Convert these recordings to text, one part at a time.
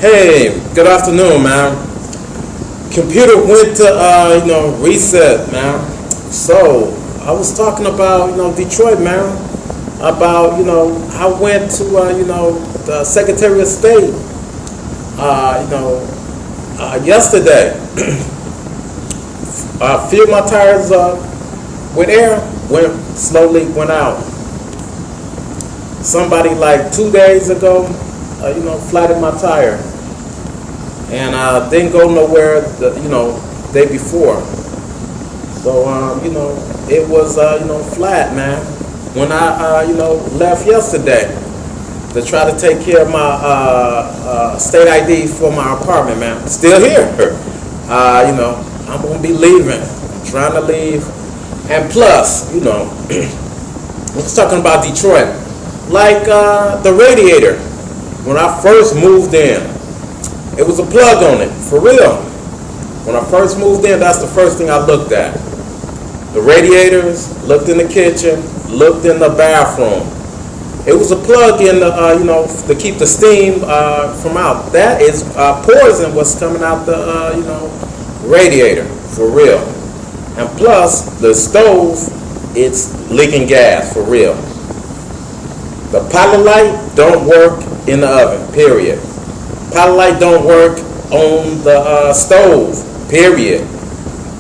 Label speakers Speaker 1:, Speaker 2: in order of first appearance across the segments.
Speaker 1: Hey, good afternoon, man. Computer went to reset, man. So I was talking about Detroit, man. About I went to the Secretary of State yesterday. Filled my tires with air, went out. Somebody like 2 days ago, flattened my tire, and didn't go nowhere day before. So it was flat, man. When I left yesterday to try to take care of my state ID for my apartment, man. Still here. I'm gonna be leaving. I'm trying to leave, and plus, I was talking about Detroit, like the radiator. When I first moved in, it was a plug on it, for real. When I first moved in, that's the first thing I looked at. The radiators, looked in the kitchen, looked in the bathroom. It was a plug in the, to keep the steam from out. That is poison what's coming out the, radiator, for real. And plus, the stove, it's leaking gas, for real. The pilot light don't work in the oven, period. Pilot light don't work on the stove, period.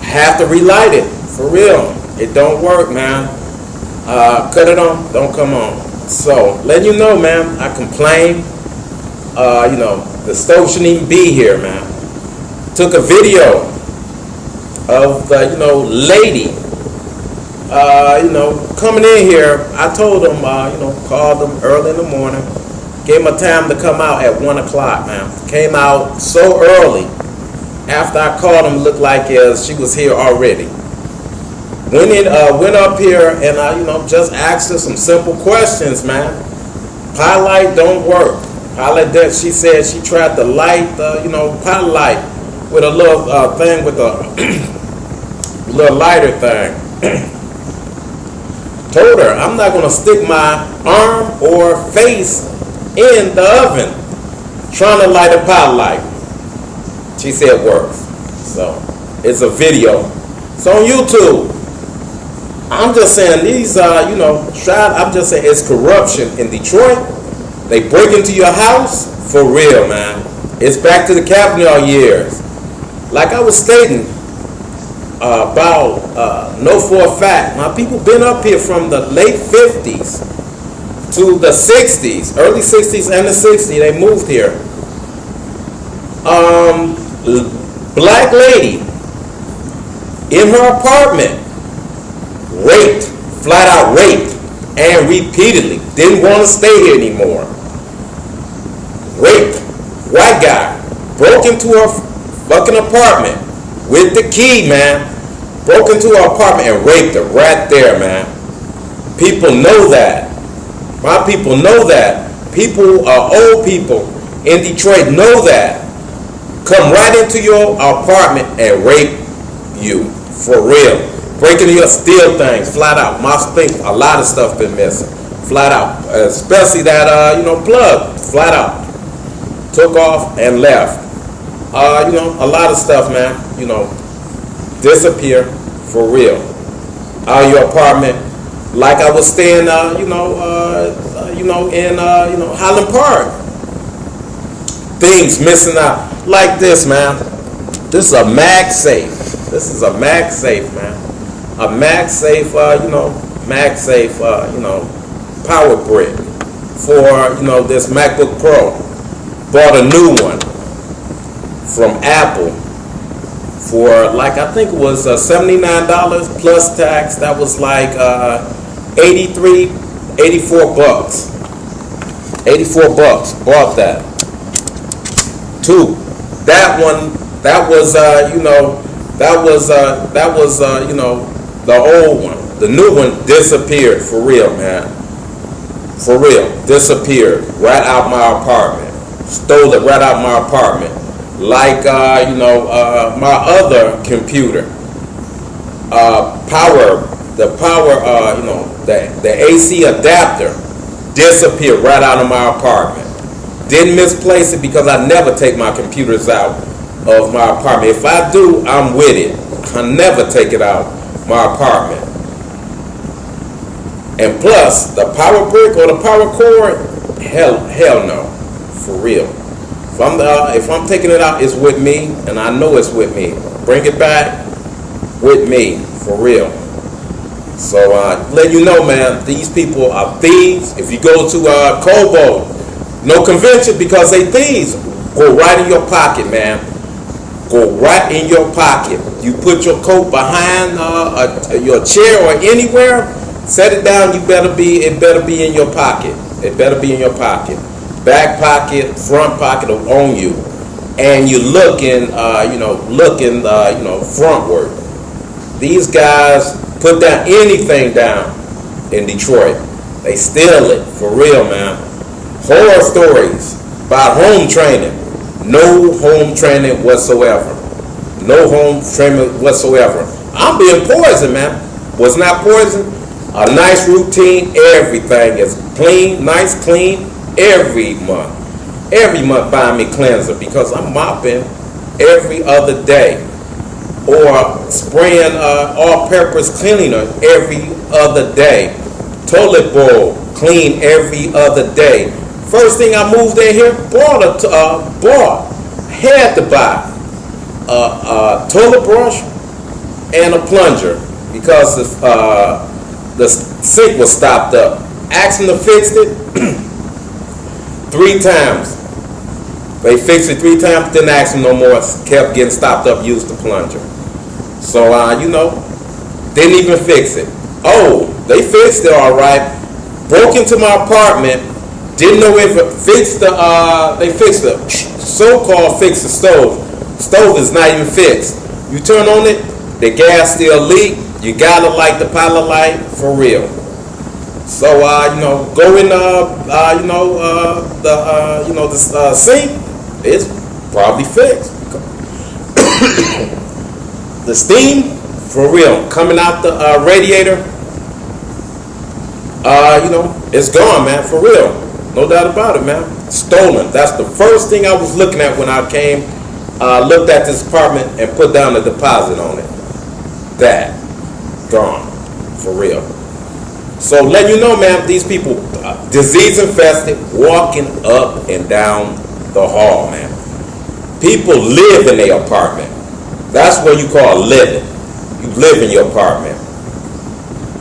Speaker 1: Have to relight it, for real. It don't work, man. Cut it on, don't come on. So, letting you know, man, I complain. The stove shouldn't even be here, man. Took a video of the, lady, coming in here. I told them, called them early in the morning. Gave them a time to come out at 1 o'clock, man. Came out so early. After I called them, looked like she was here already. Went up here and just asked her some simple questions, man. Pilot light don't work. She said she tried to light the pilot light with a little thing with a little lighter thing. Told her I'm not gonna stick my arm or face in the oven trying to light a pilot light. She said it works. So it's a video. It's on YouTube. I'm just saying these I'm just saying it's corruption in Detroit. They break into your house for real, man. It's back to the Kavanaugh years. Like I was stating know for a fact, my people been up here from the late 50s to the 60s, early 60s and the 60s. They moved here. Black lady in her apartment, raped, flat out raped, and repeatedly. Didn't want to stay here anymore. Raped. White guy broke into her fucking apartment with the key, man. Broke into her apartment and raped her right there, man. People know that. My people know that. People, old people in Detroit know that. Come right into your apartment and rape you. For real. Break into your, steal things, flat out. My thing, a lot of stuff been missing. Flat out. Especially that, plug. Flat out. Took off and left. A lot of stuff, man, disappear for real. Out of your apartment, like I was staying, in Highland Park. Things missing out like this, man. This is a MagSafe. This is a MagSafe, man. A MagSafe, MagSafe, power brick for this MacBook Pro. Bought a new one from Apple for I think it was $79 plus tax. That was like 84 bucks. 84 bucks. Bought that. Two. That one. That was the old one. The new one disappeared for real, man. For real, disappeared right out my apartment. Stole it right out my apartment. Like my other computer, the AC adapter disappeared right out of my apartment. Didn't misplace it because I never take my computers out of my apartment. If I do, I'm with it. I never take it out my apartment. And plus, the power brick or the power cord, hell no, for real. If I'm taking it out, it's with me, and I know it's with me. Bring it back with me, for real. So, let you know, man, these people are thieves. If you go to Kobo, no convention because they thieves. Go right in your pocket, man. Go right in your pocket. You put your coat behind your chair or anywhere. Set it down. It better be in your pocket. It better be in your pocket. Back pocket, front pocket on you, and you're looking, frontward. These guys put down anything down in Detroit. They steal it for real, man. Horror stories about home training. No home training whatsoever. No home training whatsoever. I'm being poisoned, man. Was not poisoned. A nice routine. Everything is clean, nice, clean. Every month buying me cleanser because I'm mopping every other day, or spraying all-purpose cleaner every other day. Toilet bowl clean every other day. First thing I moved in here, had to buy a toilet brush and a plunger because the sink was stopped up. Asked them to fix it 3 times. They fixed it 3 times, didn't ask them no more, kept getting stopped up, used the plunger. So, didn't even fix it. Oh, they fixed it all right. Broke into my apartment, didn't know if it fixed they fixed the so-called fix the stove. Stove is not even fixed. You turn on it, the gas still leak. You gotta light the pilot light for real. So go in the sink. It's probably fixed. The steam for real coming out the radiator. It's gone, man, for real. No doubt about it, man. Stolen. That's the first thing I was looking at when I came. Looked at this apartment and put down a deposit on it. That gone for real. So let you know, man, these people disease infested, walking up and down the hall, man. People live in their apartment. That's what you call living. You live in your apartment.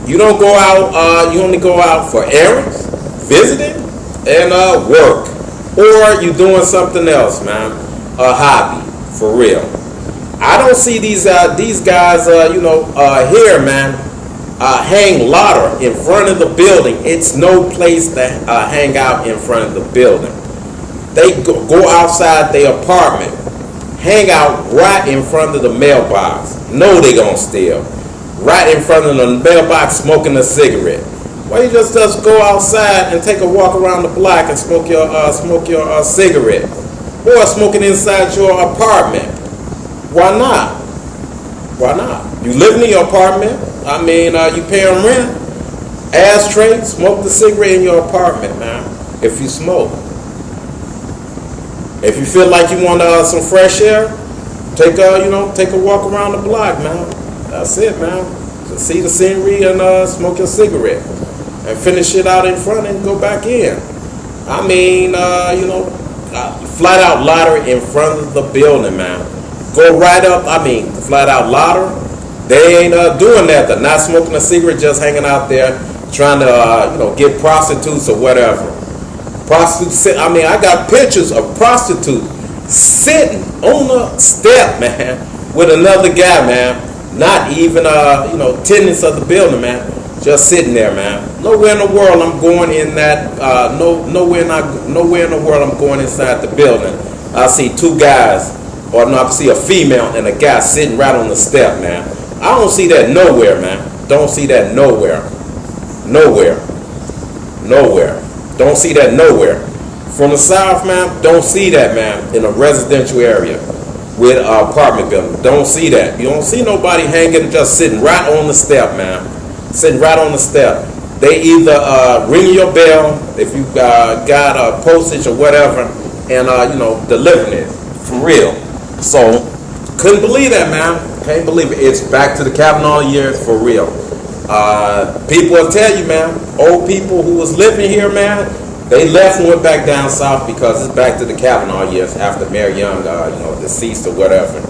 Speaker 1: You don't go out. You only go out for errands, visiting, and work, or you doing something else, man. A hobby, for real. I don't see these guys, here, man. Hang ladder in front of the building. It's no place to hang out in front of the building. They go outside their apartment, hang out right in front of the mailbox. No, they gonna steal. Right in front of the mailbox, smoking a cigarette. Why you just go outside and take a walk around the block and smoke your cigarette, or smoking inside your apartment? Why not? Why not? You live in your apartment. I mean, you paying rent. Ashtray, smoke the cigarette in your apartment, man. If you smoke. If you feel like you want some fresh air, take a walk around the block, man. That's it, man. Just see the scenery and smoke your cigarette, and finish it out in front and go back in. I mean, flat out ladder in front of the building, man. Go right up. I mean, flat out ladder. They ain't doing that. They're not smoking a cigarette, just hanging out there trying to get prostitutes or whatever. Prostitutes. I mean, I got pictures of prostitutes sitting on the step, man, with another guy, man. Not even tenants of the building, man. Just sitting there, man. Nowhere in the world I'm going in that. Nowhere in the world I'm going inside the building. I see 2 guys, or no, I see a female and a guy sitting right on the step, man. I don't see that nowhere, man. Don't see that nowhere. Nowhere. Don't see that nowhere. From the south, man, don't see that, man, in a residential area with an apartment building. Don't see that. You don't see nobody hanging, just sitting right on the step, man. Sitting right on the step. They either ring your bell if you got a postage or whatever, and delivering it for real. So couldn't believe that, man. Can't believe it. It's back to the Kavanaugh years for real. People will tell you, man. Old people who was living here, man, they left and went back down south because it's back to the Kavanaugh years after Mayor Young, deceased or whatever.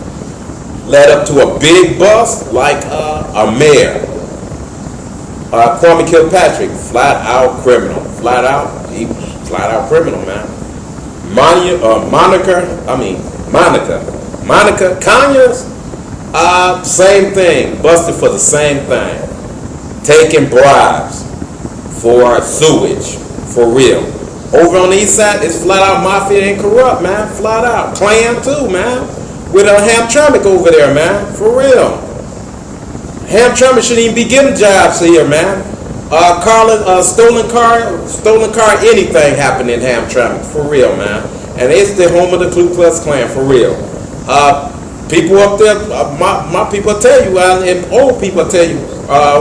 Speaker 1: Led up to a big bust like a mayor. Kwame Kilpatrick, flat out criminal. Flat out criminal, man. Monica Conyers, same thing. Busted for the same thing. Taking bribes for sewage. For real. Over on the east side, it's flat out mafia and corrupt, man. Flat out. Klan too, man. With Hamtramck over there, man. For real. Hamtramck shouldn't even be getting jobs here, man. Stolen car, anything happened in Hamtramck. For real, man. And it's the home of the Ku Klux Klan, for real. People up there, my people tell you, and old people tell you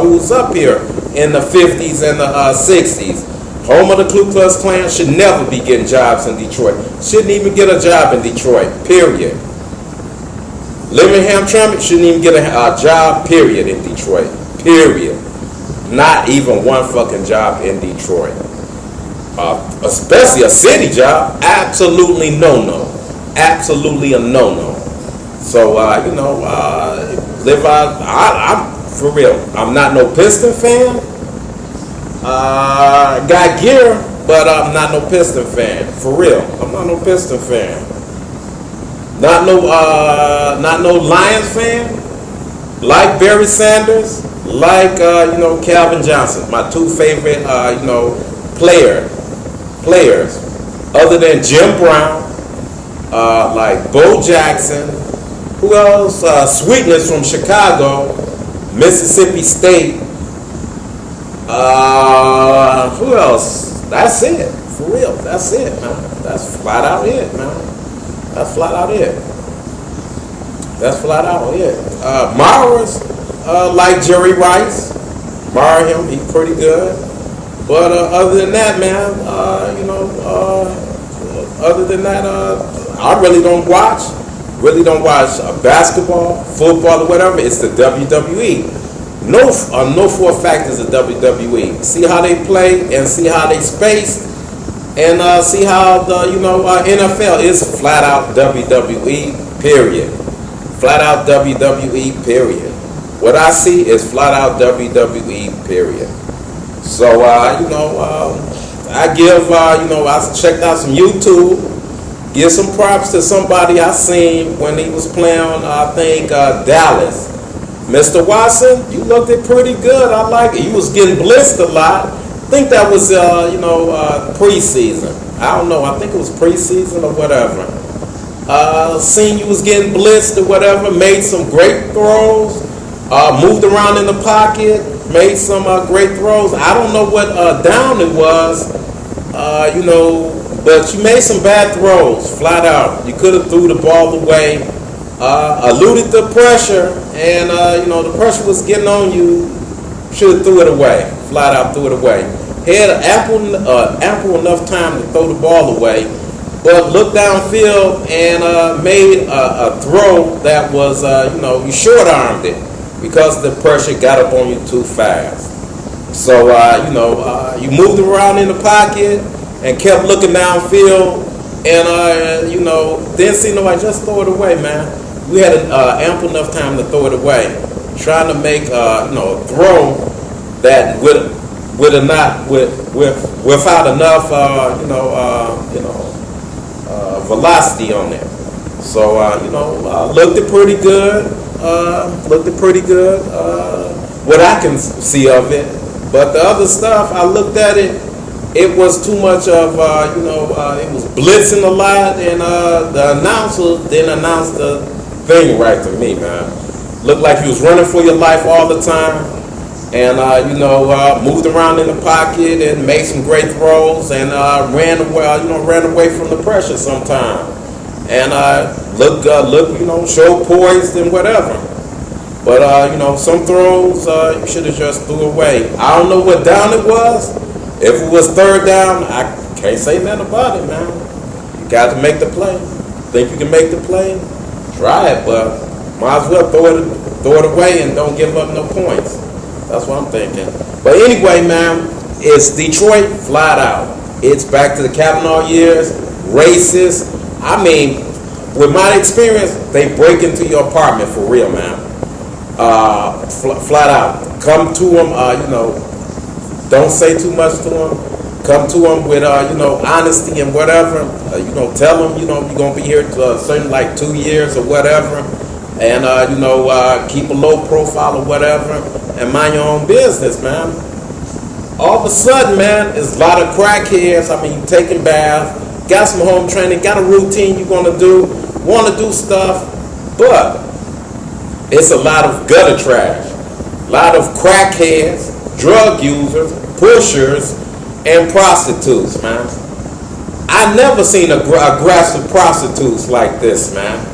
Speaker 1: who's up here in the 50s and the 60s. Home of the Ku Klux Klan should never be getting jobs in Detroit. Shouldn't even get a job in Detroit, period. Living in Hamtramck shouldn't even get a job, period, in Detroit, period. Not even one fucking job in Detroit. Especially a city job, absolutely no-no. Absolutely a no-no. So, live out, I'm, for real, I'm not no Piston fan. Got gear, but I'm not no Piston fan. For real, I'm not no Piston fan. Not no Lions fan. Like Barry Sanders, like Calvin Johnson, my two favorite players, other than Jim Brown, like Bo Jackson. Who else? Sweetness from Chicago, Mississippi State. Who else? That's it. For real, that's it, man. That's flat out it, man. That's flat out it. That's flat out it. Mars, like Jerry Rice. Admire him, he's pretty good. But other than that, man, other than that, I really don't watch basketball, football, or whatever. It's the WWE. No for a fact is the WWE. See how they play and see how they space, and see how the NFL is flat out WWE. Period. Flat out WWE. Period. What I see is flat out WWE. Period. So I checked out some YouTube. Give some props to somebody I seen when he was playing on, I think, Dallas. Mr. Watson, you looked it pretty good. I like it. You was getting blitzed a lot. I think that was, preseason. I don't know. I think it was preseason or whatever. Seen you was getting blitzed or whatever. Made some great throws. Moved around in the pocket. Made some great throws. I don't know what down it was, but you made some bad throws, flat out. You could have threw the ball away. Eluded the pressure, and the pressure was getting on you. Should have threw it away, flat out threw it away. Had ample enough time to throw the ball away, but looked downfield and made a throw that was, you short armed it because the pressure got up on you too fast. So you moved around in the pocket and kept looking downfield, and didn't see nobody. Just throw it away, man. We had ample enough time to throw it away. Trying to make a throw that without enough velocity on it. So looked it pretty good. What I can see of it, but the other stuff I looked at it. It was too much of it was blitzing a lot, and the announcer didn't announce the thing right to me, man. Looked like he was running for your life all the time, and moved around in the pocket and made some great throws, and ran away from the pressure sometime, and looked showed poised and whatever. But some throws you should have just threw away. I don't know what down it was. If it was third down, I can't say nothing about it, man. You got to make the play. Think you can make the play? Try it, but might as well throw it away and don't give up no points. That's what I'm thinking. But anyway, man, it's Detroit flat out. It's back to the Kavanaugh years, racist. I mean, with my experience, they break into your apartment for real, man. Flat out. Come to them, don't say too much to them. Come to them with, honesty and whatever. Tell them, you're going to be here to certain, 2 years or whatever. And, keep a low profile or whatever. And mind your own business, man. All of a sudden, man, it's a lot of crackheads. I mean, you taking baths, got some home training, got a routine you want to do stuff. But it's a lot of gutter trash. A lot of crackheads, drug users, pushers, and prostitutes, man. I never seen aggressive prostitutes like this, man.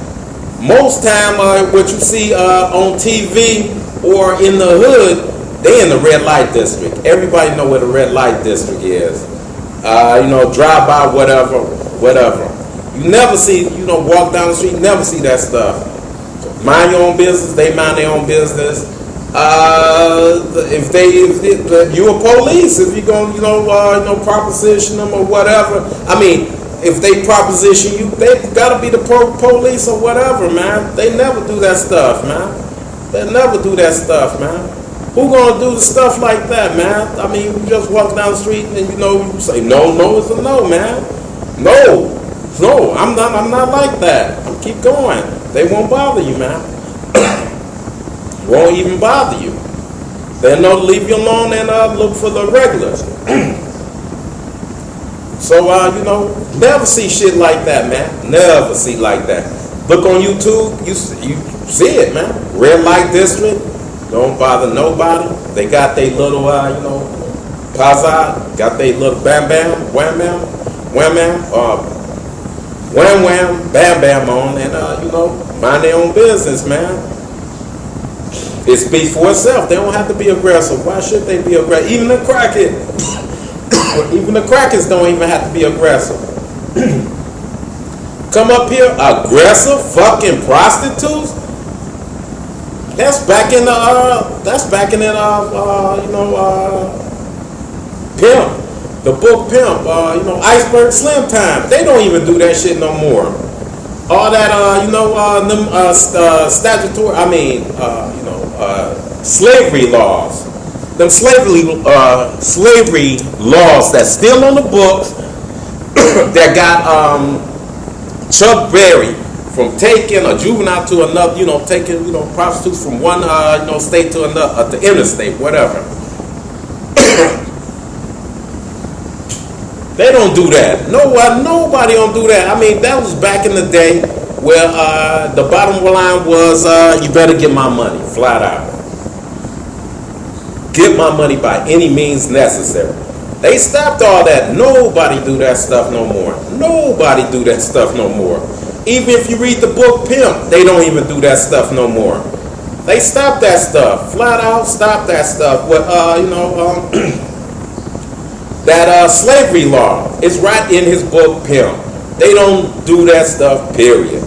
Speaker 1: Most time, what you see on TV or in the hood, they in the red light district. Everybody know where the red light district is. Drive by, whatever. You never see, walk down the street, never see that stuff. Mind your own business, they mind their own business. If you a police, if you gonna, proposition them or whatever. I mean, if they proposition you, they gotta be the police or whatever, man. They never do that stuff, man. They never do that stuff, man. Who gonna do the stuff like that, man? I mean, you just walk down the street and you say no is a no, man. No, I'm not like that. Keep going. They won't bother you, man. Won't even bother you. They'll know to leave you alone and look for the regulars. So, never see shit like that, man. Never see like that. Look on YouTube, you see it, man. Red light district, don't bother nobody. They got their little, Pazza, got their little bam bam, wham bam, wham bam, wham wham, bam bam on, and, mind their own business, man. It speaks for itself. They don't have to be aggressive. Why should they be aggressive? Even the crackers don't even have to be aggressive. Come up here, aggressive fucking prostitutes. That's back in the Pimp, the book Pimp. Iceberg Slim time. They don't even do that shit no more. All that statutory. Slavery laws. Them slavery laws that's still on the books that got Chuck Berry from taking a juvenile to another, taking prostitutes from one state to another, to interstate, whatever. They don't do that. Nobody don't do that. I mean, that was back in the day where the bottom line was you better get my money, flat out. Get my money by any means necessary. They stopped all that. Nobody do that stuff no more. Nobody do that stuff no more. Even if you read the book Pimp, they don't even do that stuff no more. They stopped that stuff. Flat out stop that stuff. With, that slavery law is right in his book Pimp. They don't do that stuff, period.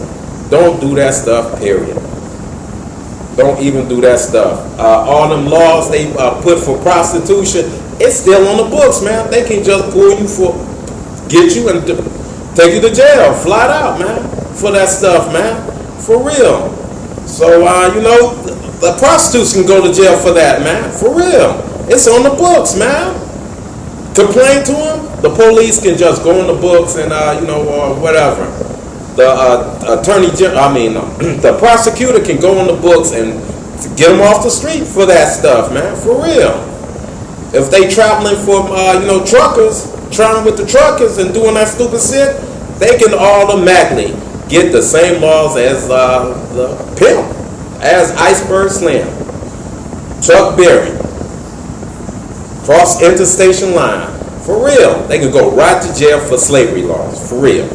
Speaker 1: Don't do that stuff, period. Don't even do that stuff. All them laws they put for prostitution, it's still on the books, man. They can just pull you get you and take you to jail, flat out, man, for that stuff, man, for real. So, the prostitutes can go to jail for that, man, for real. It's on the books, man. Complain to them, the police can just go on the books and, whatever. The the prosecutor can go on the books and get them off the street for that stuff, man, for real. If they traveling for, truckers, trying with the truckers and doing that stupid shit, they can automatically get the same laws as the Pimp, as Iceberg Slim, Chuck Berry, cross interstation line, for real. They can go right to jail for slavery laws, for real.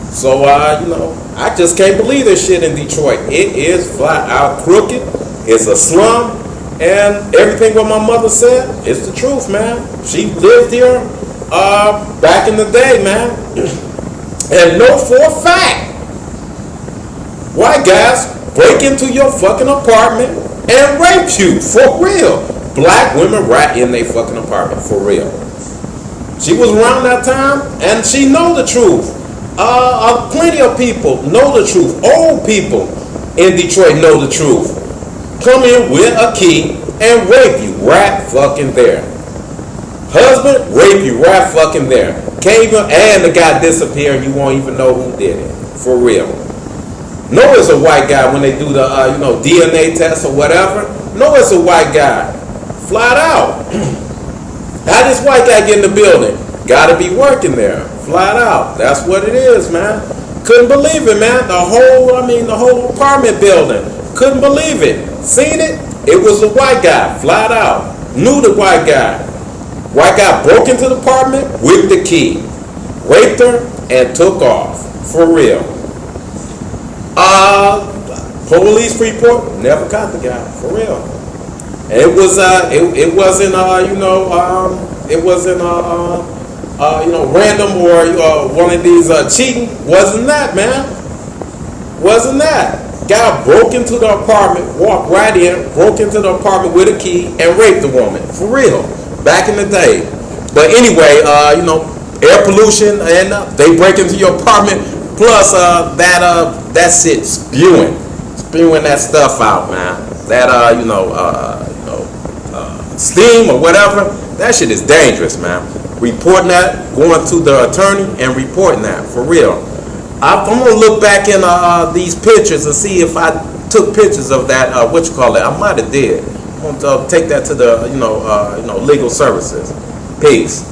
Speaker 1: So, I just can't believe this shit in Detroit. It is flat out crooked. It's a slum, and everything what my mother said is the truth, man. She lived here back in the day, man. And know for a fact, white guys break into your fucking apartment and rape you, for real. Black women right in their fucking apartment, for real. She was around that time, and she know the truth. Plenty of people know the truth. Old people in Detroit know the truth. Come in with a key and rape you right fucking there. Husband, rape you right fucking there. Can't even, and the guy disappear and you won't even know who did it. For real. Know it's a white guy when they do the DNA test or whatever. Know it's a white guy. Flat out. How this white guy get in the building? Gotta be working there. Flat out. That's what it is, man. Couldn't believe it, man. The whole apartment building. Couldn't believe it. Seen it? It was a white guy. Flat out. Knew the white guy. White guy broke into the apartment with the key. Raped her and took off. For real. Police report, never caught the guy. For real. It was it wasn't random or one of these cheating. Wasn't that, man? Wasn't that? Guy broke into the apartment, walked right in, broke into the apartment with a key and raped the woman. For real. Back in the day. But anyway, air pollution and they break into your apartment. Plus that shit spewing that stuff out, man. That steam or whatever, that shit is dangerous, man. Reporting that, going to the attorney and reporting that, for real. I'm gonna look back in these pictures and see if I took pictures of that. I might have did. I'm gonna take that to the legal services. Peace.